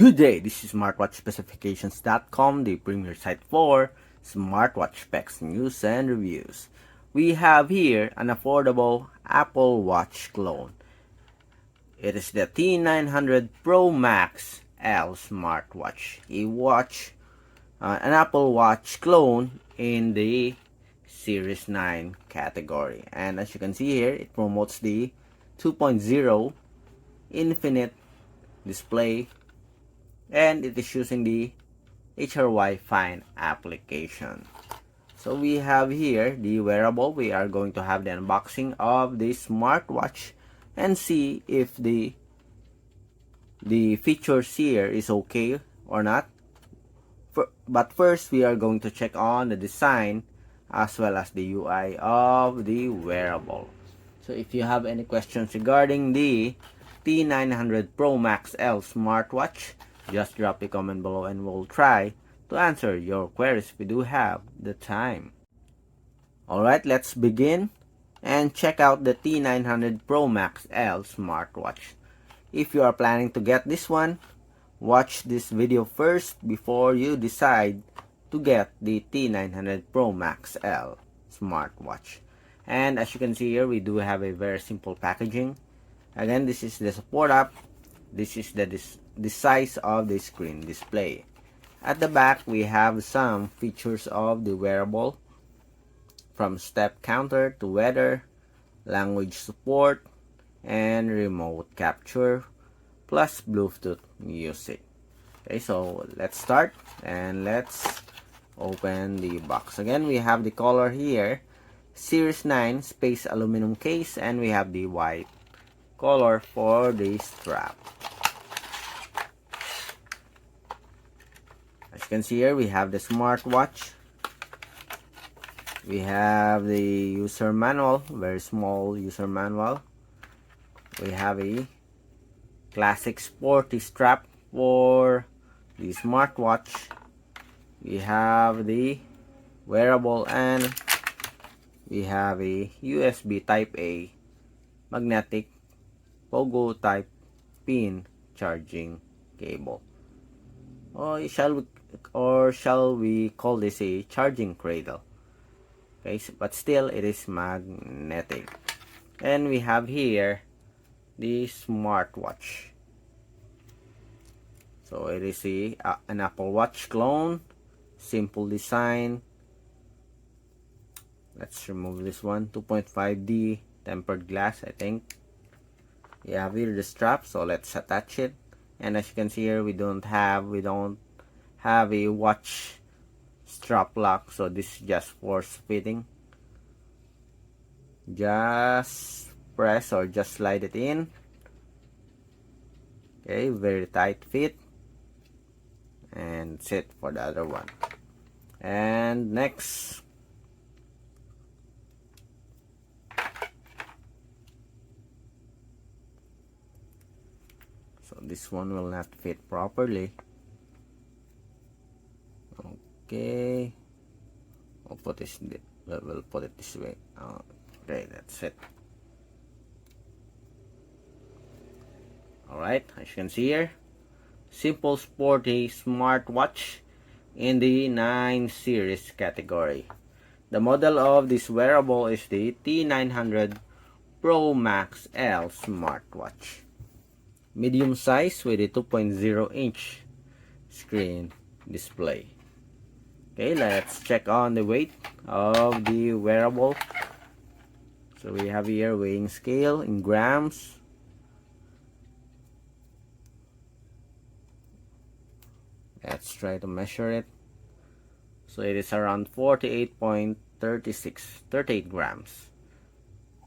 Good day, this is smartwatchspecifications.com, the premier site for smartwatch specs, news, and reviews. We have here an affordable Apple Watch clone. It is the T900 Pro Max L smartwatch, an Apple Watch clone in the Series 9 category. And as you can see here, it promotes the 2.0 infinite display, and it is using the HRY Fine application. So we have here the wearable. We are going to have the unboxing of the smartwatch and see if the features here is okay or not. But first, we are going to check on the design as well as the UI of the wearable. So if you have any questions regarding the T900 Pro Max L smartwatch, just drop a comment below and we'll try to answer your queries if we do have the time. Alright, let's begin and check out the T900 Pro Max L smartwatch. If you are planning to get this one, watch this video first before you decide to get the T900 Pro Max L smartwatch. And as you can see here, we do have a very simple packaging. Again, this is the support app. This is the size of the screen display. At the back, we have some features of the wearable, from step counter to weather, language support, and remote capture, plus Bluetooth music. Okay, so let's start and let's open the box. Again, we have the color here, Series 9 space aluminum case, and we have the white color for the strap. As you can see here, we have the smartwatch. We have the user manual, very small user manual. We have a classic sporty strap for the smartwatch. We have the wearable, and we have a USB Type A magnetic Pogo type pin charging cable. Or shall we call this a charging cradle? Okay, but still it is magnetic. And we have here the smartwatch. So it is an Apple Watch clone, simple design. Let's remove this one, 2.5D tempered glass, I think. We have here the strap, so let's attach it. And as you can see here, we don't have a watch strap lock, so this is just force fitting. Just press or just slide it in. Okay, very tight fit. And set for the other one. And next, so this one will not fit properly. Okay, we'll put it this way. Okay, that's it. Alright, as you can see here, simple sporty smartwatch in the 9 series category. The model of this wearable is the T900 Pro Max L smartwatch. Medium size with a 2.0 inch screen display. Okay, let's check on the weight of the wearable. So we have here weighing scale in grams. Let's try to measure it. So it is around 38 grams.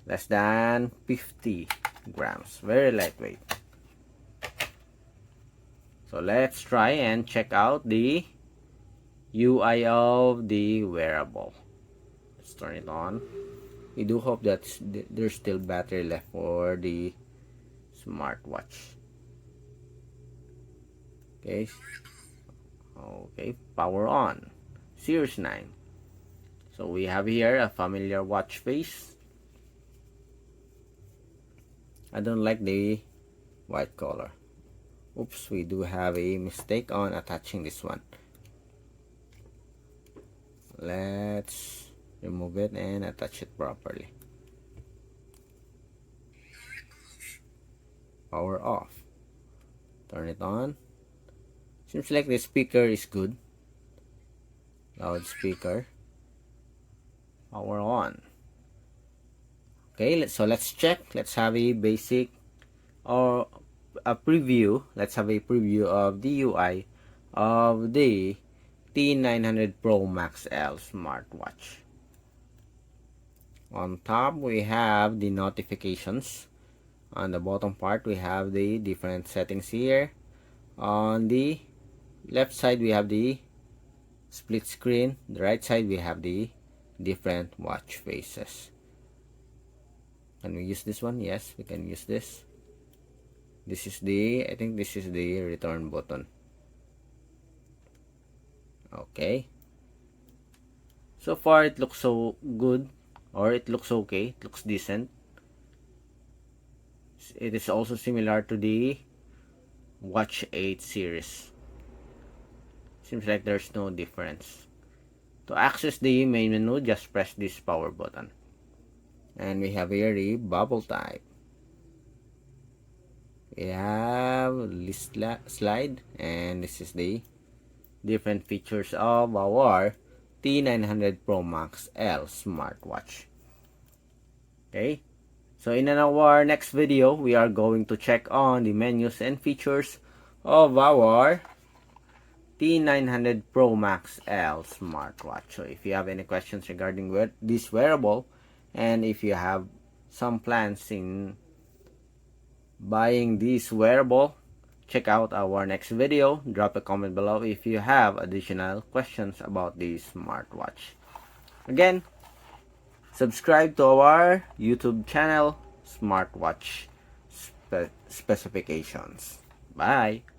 Less than 50 grams. Very lightweight. So let's try and check out the UI of the wearable. Let's turn it on. We do hope that there's still battery left for the smartwatch. Okay, power on. Series 9. So we have here a familiar watch face. I don't like the white color. Oops, we do have a mistake on attaching this one. Let's remove it and attach it properly. Power off. Turn it on. Seems like the speaker is good. Loudspeaker. Power on. Okay, so let's check. Let's have a basic or a preview. Let's have a preview of the UI of the T900 Pro Max L smartwatch. On top, we have the notifications. On the bottom part, we have the different settings here. On the left side, we have the split screen. The right side, we have the different watch faces. Can we use this one? Yes, we can use this. This is I think this is the return button. Okay. So far, it looks so good, or it looks okay. It looks decent. It is also similar to the Watch 8 series. Seems like there's no difference. To access the main menu, just press this power button. And we have here the bubble type. We have list slide, and this is the different features of our T900 Pro Max L smartwatch. Okay, so in our next video, we are going to check on the menus and features of our T900 Pro Max L smartwatch. So if you have any questions regarding this wearable, and if you have some plans in buying this wearable, check out our next video. Drop a comment below if you have additional questions about this smartwatch. Again, subscribe to our YouTube channel, Smartwatch Specifications. Bye!